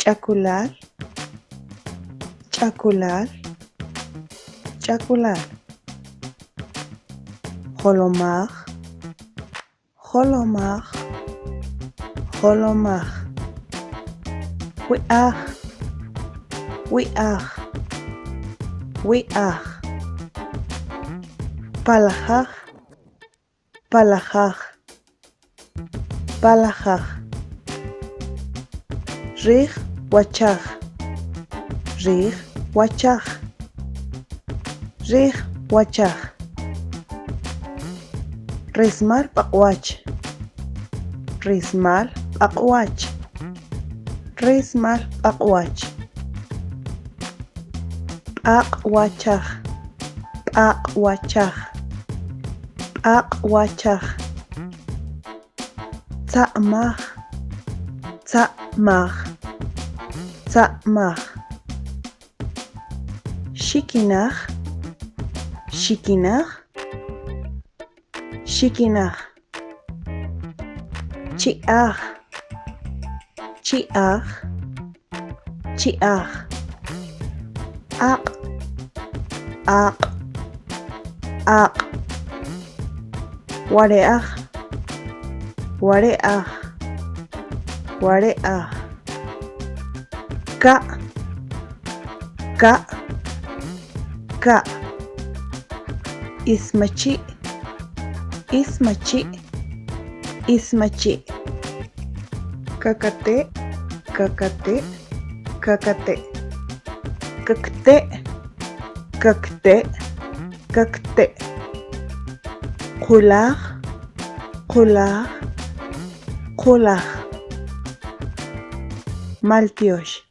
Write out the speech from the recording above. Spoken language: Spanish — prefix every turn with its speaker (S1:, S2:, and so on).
S1: ch'akular, ch'akular, ch'akular. Jolomaj, jolomaj, jolomaj. Wi'aj, wi'aj, wi'aj. Palajaj, palajaj, palajaj. Rij wachaj, rij wachaj, rij wachaj. Rismal paqwach, rismal paqwach, rismal paqwach. P'aqwachaj, p'aqwachaj, p'aqwachaj. Tza'maj, tza'maj, tza'maj. Xikinaj, xikinaj, xikinaj. Chi'aj, chi'aj, chi'aj. Aq, aq, aq. Ware'aj, ware'aj, ware'aj. Ka', ka', ka'. Ismachi', ismachi', ismachi'. Kakate', kakate', kakate'. Kakte', kakte', kakte'. Qulaj, qulaj, qulaj. Maltiosh.